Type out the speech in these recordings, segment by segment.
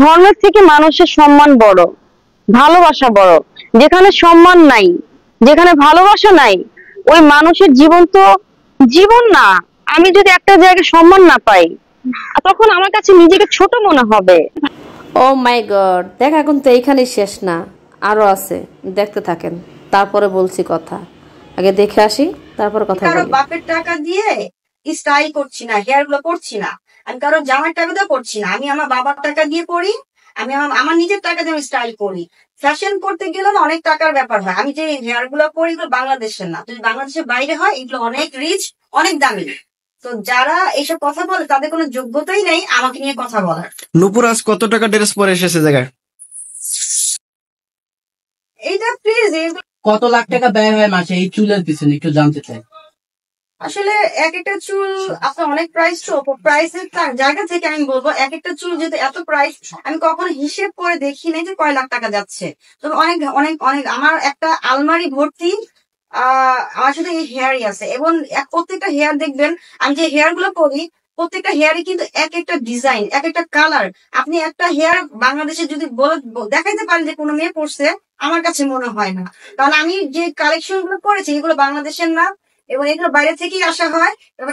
ধর্মের থেকে মানুষের সম্মান বড়, ভালোবাসা বড়। যেখানে সম্মান নাই, যেখানে ভালোবাসা নাই, ওই মানুষের জীবন তো জীবন না। আমি যদি একটা জায়গায় সম্মান না পাই, তখন আমার কাছে নিজেকে ছোট মনে হবে। ও মাই গড, দেখা কিন্তু এইখানেই শেষ না, আরো আছে, দেখতে থাকেন, তারপরে বলছি কথা। আগে দেখে আসি, তারপরে কথা বলি। বাপের টাকা দিয়ে স্টাইল করছি না, হেয়ার গুলো করছি না, আমি কারো জামার টাকা দিয়ে করছি না, আমি আমার বাবার টাকা দিয়ে করি, আমি আমার নিজের টাকা দিয়ে স্টাইল করি। ফ্যাশন করতে গেলে না অনেক টাকার ব্যাপার হয়। আমি যে হেয়ার গুলো করি এগুলো বাংলাদেশের না, যদি বাংলাদেশের বাইরে হয় এগুলো অনেক রিচ, অনেক দামি। তো যারা এইসব কথা বলে তাদের কোনো যোগ্যতাই নেই আমাকে নিয়ে কথা বলার। নূপুর আজ কত টাকা ড্রেস পরে এসেছে জায়গায়? এইটা প্লিজ, কত লাখ টাকা ব্যয় হয় মাসে এই চুলের পিছনে, একটু জানতে চাই। আসলে এক একটা চুল আপনার অনেক প্রাইস, তো প্রাইসের জায়গা থেকে আমি বলবো এক একটা চুল যেহেতু এত প্রাইস, আমি কখনো হিসেব করে দেখি নাই যে কয় লাখ টাকা যাচ্ছে। তবে অনেক অনেক অনেক আমার একটা আলমারি ভর্তি আমার সাথে এই হেয়ারই আছে, এবং প্রত্যেকটা হেয়ার দেখবেন আমি যে হেয়ার গুলো করি প্রত্যেকটা হেয়ারই কিন্তু এক একটা ডিজাইন, এক একটা কালার। আপনি একটা হেয়ার বাংলাদেশে যদি দেখাইতে পারেন যে কোনো মেয়ে পড়ছে, আমার কাছে মনে হয় না। কারণ আমি যে কালেকশন গুলো করেছি এগুলো বাংলাদেশের না, এবং এগুলো বাইরে থেকেই আসা হয়। এবং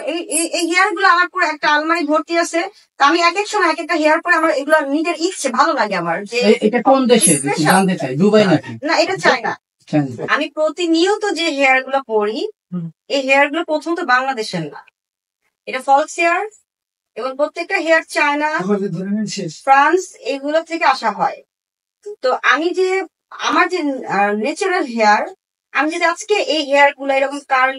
এই হেয়ার গুলো আমার পুরো একটা আলমারি ভর্তি আছে। তো আমি এক এক সময় এক একটা হেয়ার পরে আমার এগুলো নিজের ইচ্ছে ভালো লাগে আমার। যে এটা কোন দেশে জানতে চাই, দুবাই নাকি? না, এটা চায়না। আমি প্রতিনিয়ত যে হেয়ার গুলো পরি এই হেয়ার গুলো প্রথমত বাংলাদেশের না, এটা ফলস হেয়ার, এবং প্রত্যেকটা হেয়ার চায়না, ফ্রান্স এগুলো থেকে আসা হয়। তো আমি যে আমার যে ন্যাচারাল হেয়ার, আমি যদি আজকে এই হেয়ার গুলো এরকম কার্ল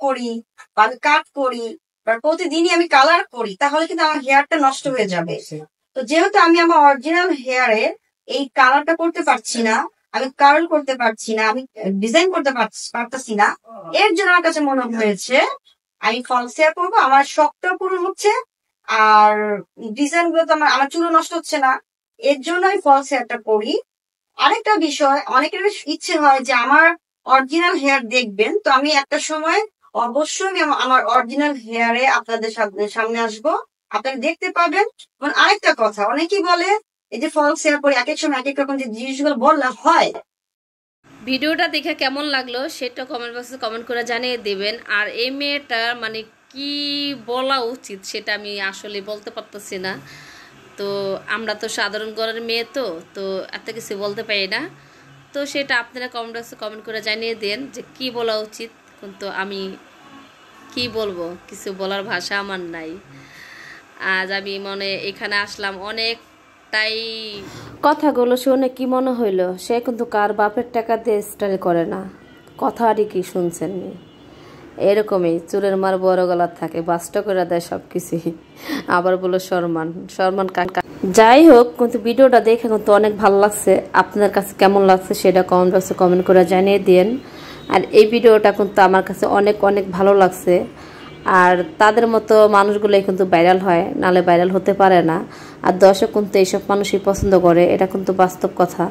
করি বা আমি কাট করি বা প্রতিদিনই আমি কালার করি, তাহলে কিন্তু আমার হেয়ারটা নষ্ট হয়ে যাবে। তো যেহেতু আমি আমার অরিজিনাল হেয়ারে এই কালারটা করতে পারছি না, আমি কার্ল করতে পারছি না, আমি ডিজাইন করতে পারতেছি না, এর জন্য আমার কাছে মনে হয়েছে আমি ফলস হেয়ার করবো। আমার শখটাও পূরণ হচ্ছে, আর ডিজাইন গুলো তো আমার চুলও নষ্ট হচ্ছে না, এর জন্য আমি ফলস হেয়ারটা করি। আরেকটা বিষয়, অনেকের ইচ্ছে হয় যে আমার অরিজিনাল হেয়ার দেখবেন, তো আমি একটা সময় অবশ্যই আমি আমার অরিজিনাল হেয়ারে আপনাদের সামনে আসবো, আপনারা দেখতে পাবেন। এবং আরেকটা কথা, অনেকেই বলে এই যে ফলস হেয়ার পরে এক এক সময় এক এক রকম যে জিনিসগুলো বললা হয়। ভিডিওটা দেখে কেমন লাগলো সেটা কমেন্ট বক্সে কমেন্ট করে জানিয়ে দিবেন। আর এই মেয়েটার মানে কি বলা উচিত সেটা আমি আসলে বলতে পারতেছি না। তো আমরা তো সাধারণ ঘরের মেয়ে, তো তো এত কিছু বলতে পারি না। তো সেটা আপনারা কমেন্ট বক্সে কমেন্ট করে জানিয়ে দেন যে কি বলা উচিত। কিন্তু আমি কি বলবো, কিছু বলার ভাষা আমার নাই। আজ আমি এখানে আসলাম অনেকটাই, কথাগুলো শুনে কি মনে হইলো সে কিন্তু কার বাপের টাকা দিয়ে স্টাইল করে না, কথা আর কি শুনছেন। এরকমই চুলের মার বড় গলার থাকে, বাস্ট করে দেয় সব কিছুই, আবার বলো সম্মান সম্মান। যাই হোক, কিন্তু ভিডিওটা দেখে কিন্তু অনেক ভালো লাগছে। আপনাদের কাছে কেমন লাগছে সেটা কমেন্ট বক্সে কমেন্ট করে জানিয়ে দিন। আর এই ভিডিওটা কিন্তু আমার কাছে অনেক অনেক ভালো লাগছে। আর তাদের মতো মানুষগুলোই কিন্তু ভাইরাল হয়, নালে ভাইরাল হতে পারে না। আর দর্শক কিন্তু এইসব মানুষই পছন্দ করে, এটা কিন্তু বাস্তব কথা।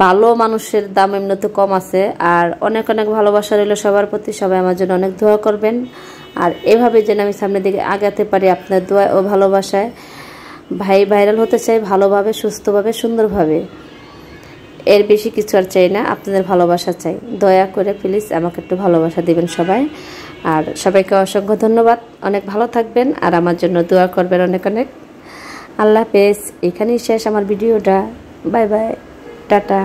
ভালো মানুষের দাম এমনিতে কম আছে। আর অনেক অনেক ভালোবাসা রইল সবার প্রতি, সবাই আমার জন্য অনেক দোয়া করবেন। আর এভাবে যেন আমি সামনের দিকে আগাতে পারি আপনার দোয়া ও ভালোবাসায়। ভাইরাল হতে চাই ভালোভাবে, সুস্থভাবে, সুন্দরভাবে, এর বেশি কিছু আর চাই না, আপনাদের ভালোবাসা চাই। দয়া করে প্লিজ আমাকে একটু ভালোবাসা দিবেন সবাই। আর সবাইকে অসংখ্য ধন্যবাদ, অনেক ভালো থাকবেন আর আমার জন্য দোয়া করবেন অনেক অনেক। আল্লাহ হাফেজ, এখানেই শেষ আমার ভিডিওটা। Bye bye, tata.